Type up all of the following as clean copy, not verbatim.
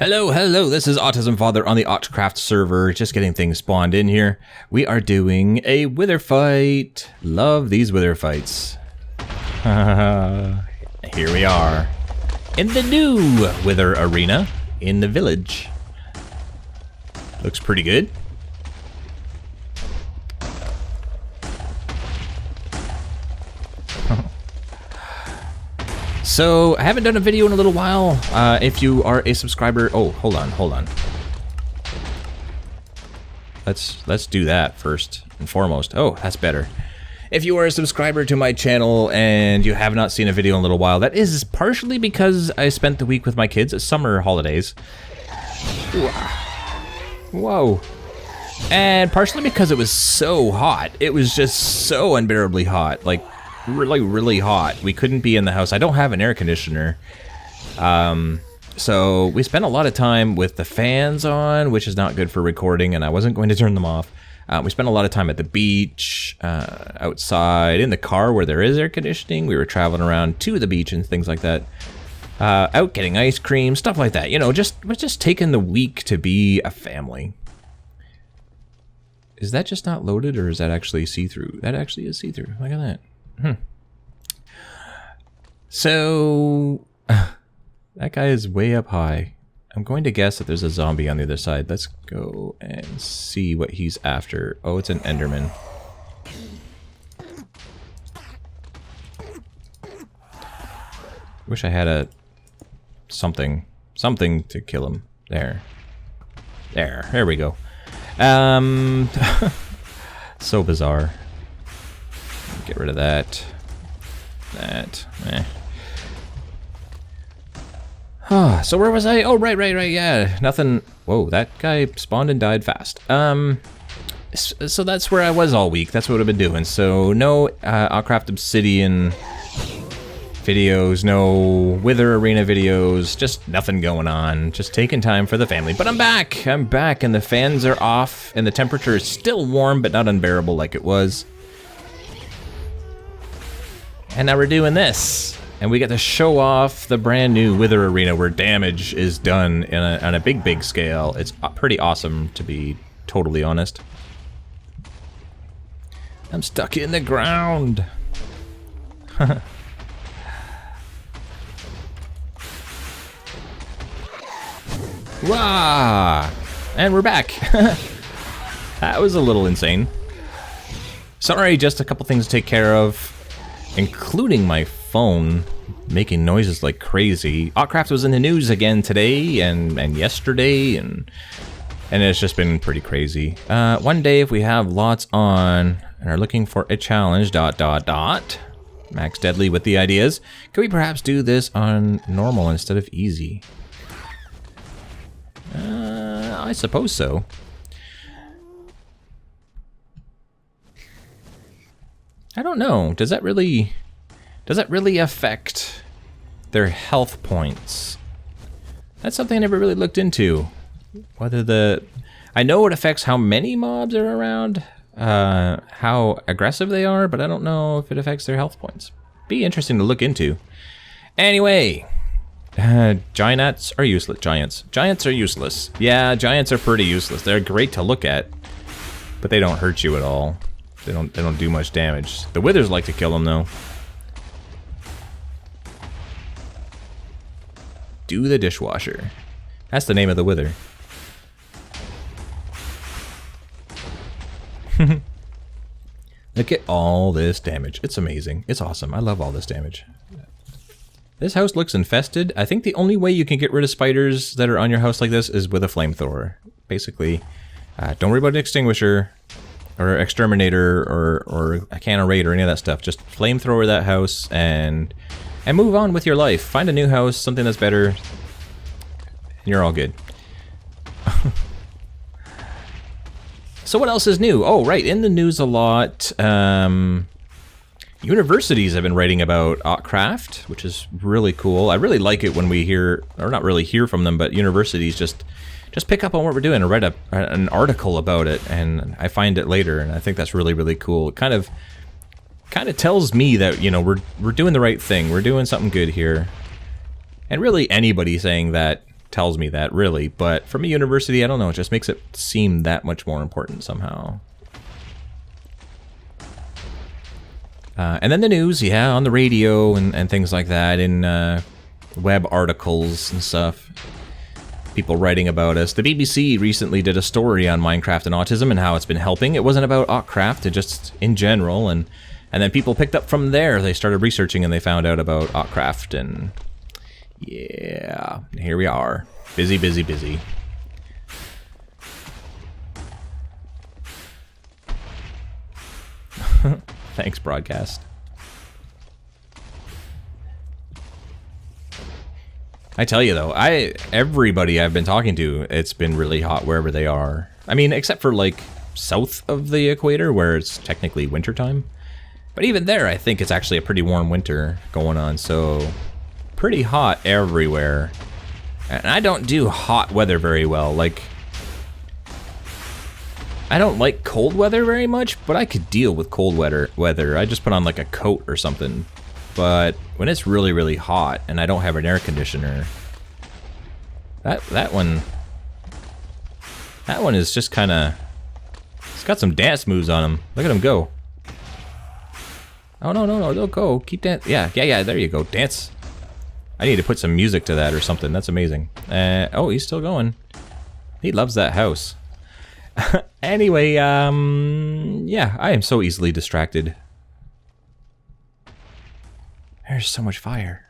Hello, this is AutismFather on the Autcraft server, just getting things spawned in here. We are doing a wither fight. Love these wither fights. Here we are, in the new wither arena, in the village. Looks pretty good. So, I haven't done a video in a little while. If you are a subscriber... Oh, hold on. Let's do that first and foremost. Oh, that's better. If you are a subscriber to my channel and you have not seen a video in a little while, that is partially because I spent the week with my kids at summer holidays. Whoa. And partially because it was so hot. It was just so unbearably hot. Like, really hot. We couldn't be in the house. I don't have an air conditioner. So we spent a lot of time with the fans on, which is not good for recording, and I wasn't going to turn them off. We spent a lot of time at the beach, outside, in the car where there is air conditioning. We were traveling around to the beach and things like that. Out getting ice cream, stuff like that. You know, we're just taking the week to be a family. Is that just not loaded, or is that actually see-through? That actually is see-through. Look at that. So, that guy is way up high. I'm going to guess that there's a zombie on the other side. Let's go and see what he's after. Oh, it's an Enderman. Wish I had a something to kill him. There we go. So bizarre. Get rid of that. So where was I? Oh, right, yeah. Nothing. Whoa, that guy spawned and died fast. So that's where I was all week. That's what I've been doing. So no Autcraft Obsidian videos, no Wither Arena videos, just nothing going on. Just taking time for the family. But I'm back, and the fans are off, and the temperature is still warm, but not unbearable like it was. And now we're doing this, and we get to show off the brand new Wither Arena where damage is done on a big scale. It's pretty awesome, to be totally honest. I'm stuck in the ground. Wah! And we're back. That was a little insane. Sorry, just a couple things to take care of, including my phone making noises like crazy. Autcraft was in the news again today and yesterday, and it's just been pretty crazy. One day, if we have lots on and are looking for a challenge, ... Max Deadly with the ideas, can we perhaps do this on normal instead of easy? I suppose so. I don't know. Does that really affect their health points? That's something I never really looked into. I know it affects how many mobs are around, how aggressive they are, but I don't know if it affects their health points. Be interesting to look into. Anyway, giants are useless. Giants are useless. Yeah, giants are pretty useless. They're great to look at, but they don't hurt you at all. They don't do much damage. The withers like to kill them though. Do the dishwasher. That's the name of the wither. Look at all this damage. It's amazing. It's awesome. I love all this damage. This house looks infested. I think the only way you can get rid of spiders that are on your house like this is with a flamethrower. Basically, don't worry about an extinguisher or exterminator or a can of raid or any of that stuff. Just flamethrower that house and move on with your life. Find a new house, something that's better, and you're all good. So what else is new? Oh, right, in the news a lot. Universities have been writing about Autcraft, which is really cool. I really like it when we hear, or not really hear from them, but universities just pick up on what we're doing and write an article about it, and I find it later, and I think that's really cool. It kind of tells me that, you know, we're doing the right thing. We're doing something good here. And really anybody saying that tells me that, really. But from a university, I don't know, it just makes it seem that much more important somehow. And then the news, yeah, on the radio and things like that, in web articles and stuff. People writing about us. The BBC recently did a story on Minecraft and autism and how it's been helping. It wasn't about Autcraft, it just in general, and then people picked up from there. They started researching and they found out about Autcraft, and yeah, here we are. Busy, busy, busy. Thanks, broadcast. I tell you though, everybody I've been talking to, it's been really hot wherever they are. I mean, except for like south of the equator where it's technically wintertime. But even there, I think it's actually a pretty warm winter going on, so pretty hot everywhere. And I don't do hot weather very well. Like, I don't like cold weather very much, but I could deal with cold weather. I just put on like a coat or something. But when it's really, really hot and I don't have an air conditioner, that one is just kind of, it's got some dance moves on him. Look at him go. Oh, no, don't go. Keep dancing. Yeah, there you go. Dance. I need to put some music to that or something. That's amazing. Oh, he's still going. He loves that house. Anyway, yeah, I am so easily distracted. There's so much fire.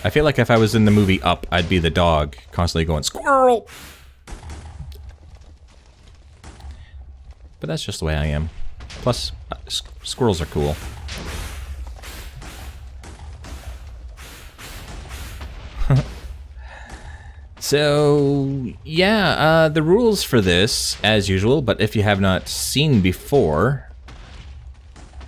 I feel like if I was in the movie Up, I'd be the dog, constantly going, squirrel! But that's just the way I am. Plus, squirrels are cool. So, yeah, the rules for this, as usual, but if you have not seen before,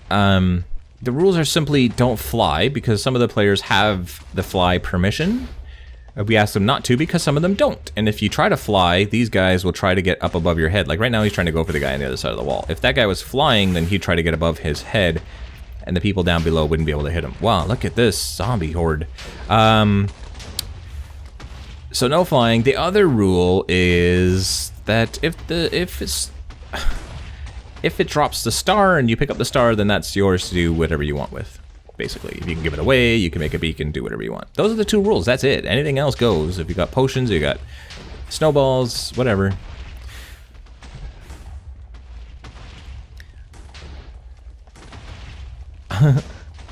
the rules are simply don't fly, because some of the players have the fly permission. We ask them not to, because some of them don't. And if you try to fly, these guys will try to get up above your head. Like right now, he's trying to go for the guy on the other side of the wall. If that guy was flying, then he'd try to get above his head, and the people down below wouldn't be able to hit him. Wow, look at this zombie horde. So no flying. The other rule is that if it drops the star and you pick up the star, then that's yours to do whatever you want with. Basically, if you can give it away, you can make a beacon, do whatever you want. Those are the two rules. That's it. Anything else goes. If you got potions, you got snowballs, whatever.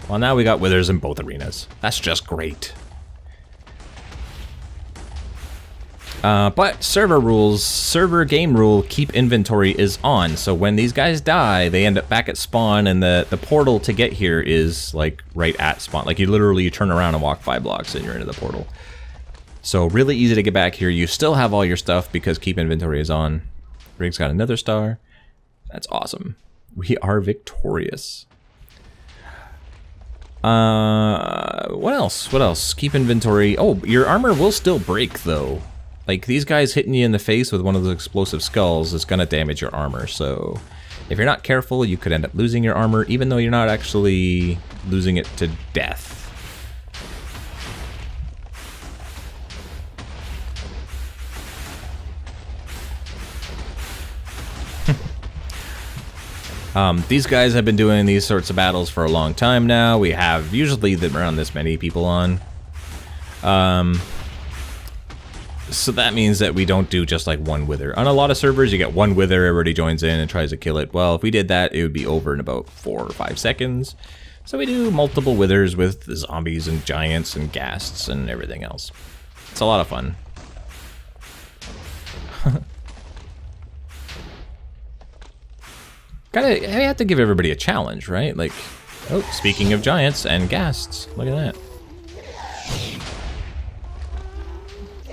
Well, now we got withers in both arenas. That's just great. But server rules, server game rule, keep inventory is on. So when these guys die, they end up back at spawn, and the portal to get here is like right at spawn. Like you turn around and walk 5 blocks and you're into the portal. So really easy to get back here. You still have all your stuff because keep inventory is on. Rig's got another star. That's awesome. We are victorious. What else? What else? Keep inventory. Oh, your armor will still break though. Like, these guys hitting you in the face with one of those explosive skulls is gonna damage your armor, so if you're not careful, you could end up losing your armor, even though you're not actually losing it to death. These guys have been doing these sorts of battles for a long time now. We have usually around this many people on. So that means that we don't do just like one wither. On a lot of servers, you get one wither, everybody joins in and tries to kill it. Well, if we did that, it would be over in about 4 or 5 seconds. So we do multiple withers with the zombies and giants and ghasts and everything else. It's a lot of fun. I have to give everybody a challenge, right? Like, oh, speaking of giants and ghasts, look at that.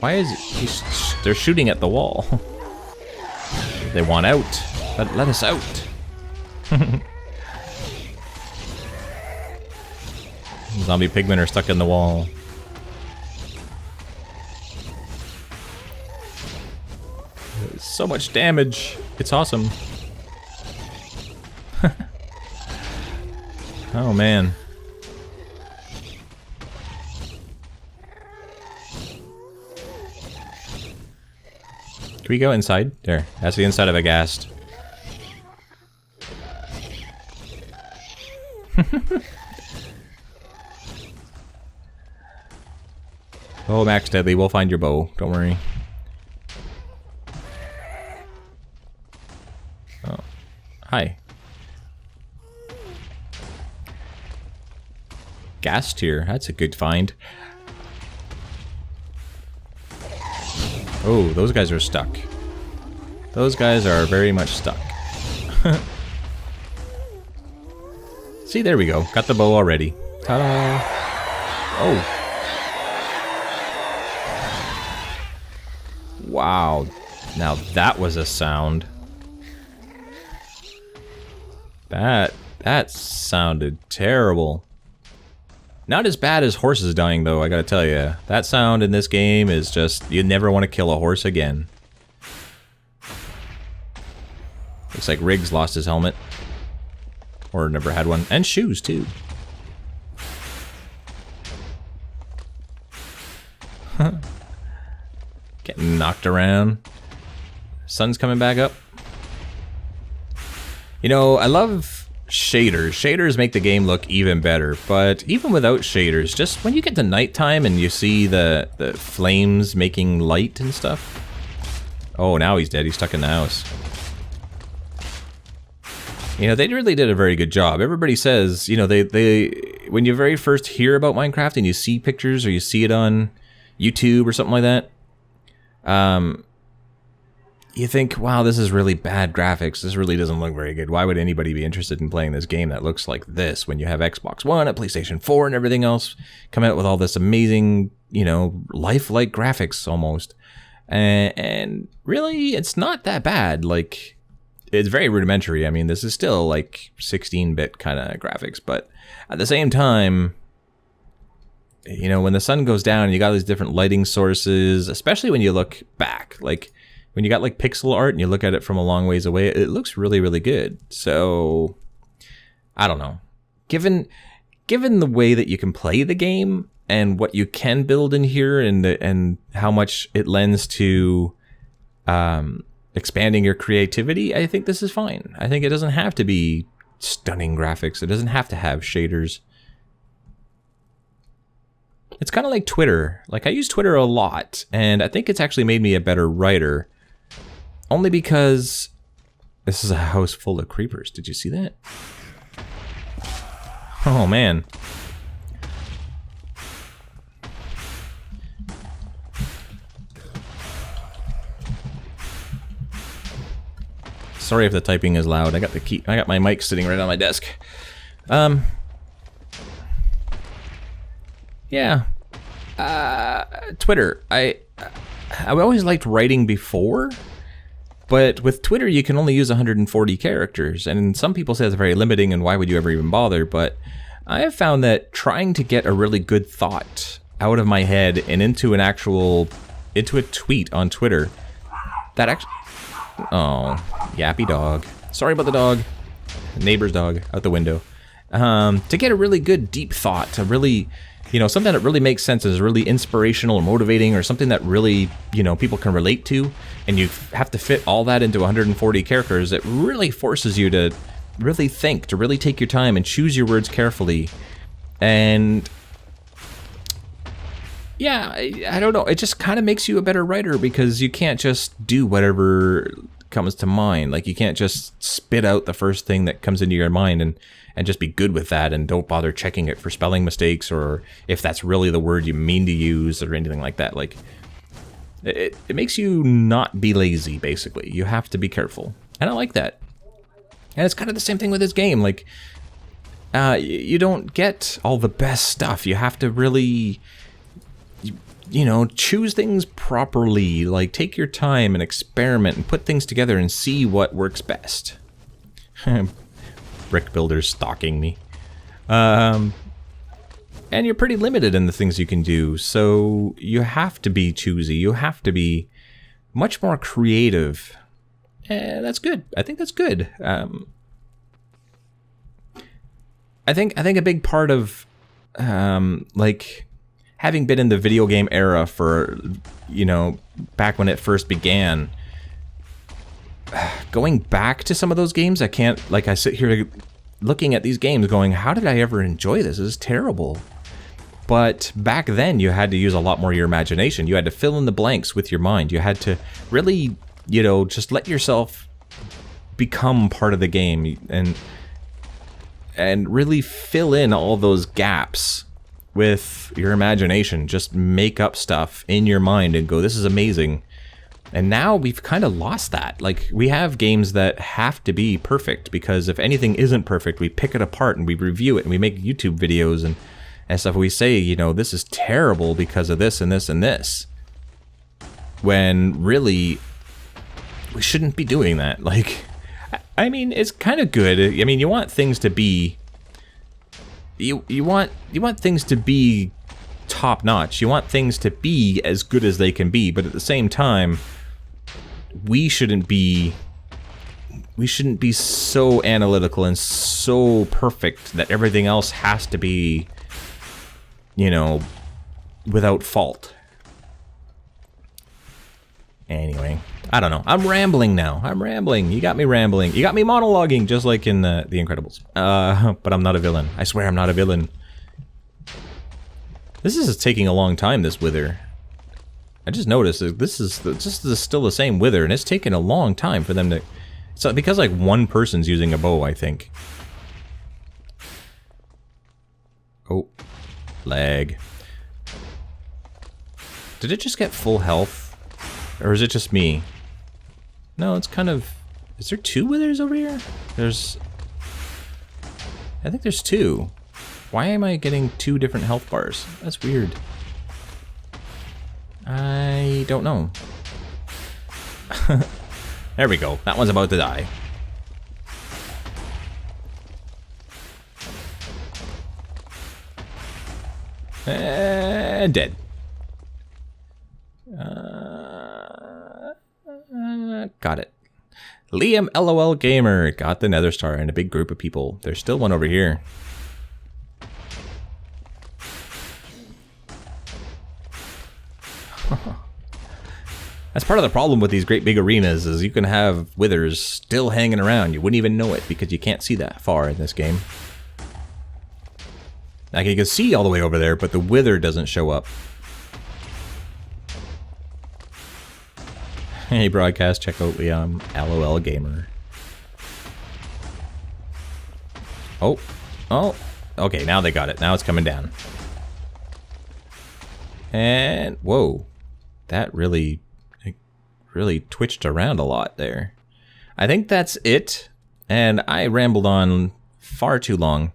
Why is it? They're shooting at the wall. They want out. Let us out. Zombie pigmen are stuck in the wall. So much damage. It's awesome. Oh, man. Can we go inside? There. That's the inside of a ghast. Oh, Max Deadly, we'll find your bow. Don't worry. Oh. Hi. Gas tier. That's a good find. Oh, those guys are stuck. Those guys are very much stuck. See, there we go. Got the bow already. Ta-da! Oh. Wow. Now that was a sound. That sounded terrible. Not as bad as horses dying, though, I gotta tell you. That sound in this game is just... You never want to kill a horse again. Looks like Riggs lost his helmet. Or never had one. And shoes, too. Getting knocked around. Sun's coming back up. You know, I love shaders. Shaders make the game look even better, but even without shaders, just when you get to nighttime and you see the flames making light and stuff. Oh, now he's dead. He's stuck in the house. You know, they really did a very good job. Everybody says, you know, they when you very first hear about Minecraft and you see pictures or you see it on YouTube or something like that, you think, wow, this is really bad graphics. This really doesn't look very good. Why would anybody be interested in playing this game that looks like this when you have Xbox One, a PlayStation 4, and everything else come out with all this amazing, you know, lifelike graphics almost. And really, it's not that bad. Like, it's very rudimentary. I mean, this is still like 16-bit kind of graphics, but at the same time, you know, when the sun goes down and you got these different lighting sources, especially when you look back, like when you got like pixel art and you look at it from a long ways away, it looks really, really good. So, I don't know. Given the way that you can play the game and what you can build in here and how much it lends to expanding your creativity, I think this is fine. I think it doesn't have to be stunning graphics. It doesn't have to have shaders. It's kind of like Twitter. Like, I use Twitter a lot, and I think it's actually made me a better writer. Only because this is a house full of creepers. Did you see that? Oh, man. Sorry if the typing is loud. I got my mic sitting right on my desk. Yeah. Twitter. I always liked writing before, but with Twitter you can only use 140 characters, and some people say that's very limiting and why would you ever even bother, but I have found that trying to get a really good thought out of my head and into a tweet on Twitter, that actually... Oh, yappy dog. Sorry about the dog. Neighbor's dog out the window. To get a really good deep thought, to really... You know, something that really makes sense, is really inspirational or motivating, or something that really, you know, people can relate to, and you have to fit all that into 140 characters, it really forces you to really think, to really take your time and choose your words carefully. And yeah, I don't know, it just kind of makes you a better writer, because you can't just do whatever comes to mind. Like, you can't just spit out the first thing that comes into your mind and just be good with that, and don't bother checking it for spelling mistakes or if that's really the word you mean to use or anything like that. Like, it makes you not be lazy, basically. You have to be careful, and I like that. And it's kind of the same thing with this game. Like, you don't get all the best stuff. You have to really, you know, choose things properly. Like, take your time and experiment and put things together and see what works best. Brick builders stalking me. And you're pretty limited in the things you can do, so you have to be choosy. You have to be much more creative. And that's good. I think that's good. I I think a big part of like having been in the video game era for, you know, back when it first began, going back to some of those games, I can't, like, I sit here looking at these games going, how did I ever enjoy this? This is terrible. But back then you had to use a lot more of your imagination. You had to fill in the blanks with your mind. You had to really, you know, just let yourself become part of the game and really fill in all those gaps with your imagination. Just make up stuff in your mind and go, this is amazing. And now we've kind of lost that. Like, we have games that have to be perfect, because if anything isn't perfect, we pick it apart and we review it and we make YouTube videos and stuff. We say, you know, this is terrible because of this and this and this. When really, we shouldn't be doing that. Like, I mean, it's kind of good. I mean, you want things to be... You want things to be top notch. You want things to be as good as they can be, but at the same time, we shouldn't be so analytical and so perfect that everything else has to be, you know, without fault. Anyway, I don't know. I'm rambling now. I'm rambling. You got me rambling. You got me monologuing, just like in The Incredibles. But I'm not a villain. I swear I'm not a villain. This is taking a long time, this wither. I just noticed that this is still the same wither, and it's taken a long time for them to... So because like one person's using a bow, I think. Oh, lag. Did it just get full health? Or is it just me? No, it's kind of... Is there two withers over here? I think there's two. Why am I getting two different health bars? That's weird. I don't know. There we go. That one's about to die. Dead. Got it. Liam LOL Gamer got the Nether Star and a big group of people. There's still one over here. That's part of the problem with these great big arenas, is you can have withers still hanging around. You wouldn't even know it because you can't see that far in this game. Like, you can see all the way over there, but the wither doesn't show up. Hey, broadcast, check out Liam LOL Gamer. Oh, okay, now they got it. Now it's coming down. And whoa, that really twitched around a lot there. I think that's it, and I rambled on far too long.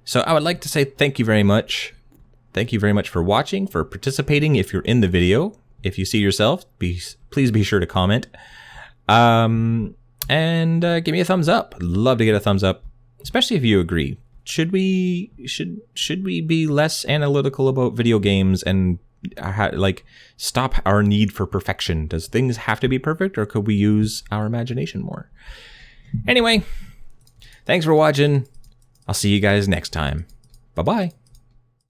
So I would like to say thank you very much. Thank you very much for watching, for participating. If you're in the video, if you see yourself, please be sure to comment. And give me a thumbs up. Love to get a thumbs up, especially if you agree. Should we be less analytical about video games and like stop our need for perfection? Does things have to be perfect, or could we use our imagination more? Anyway, thanks for watching. I'll see you guys next time. Bye-bye.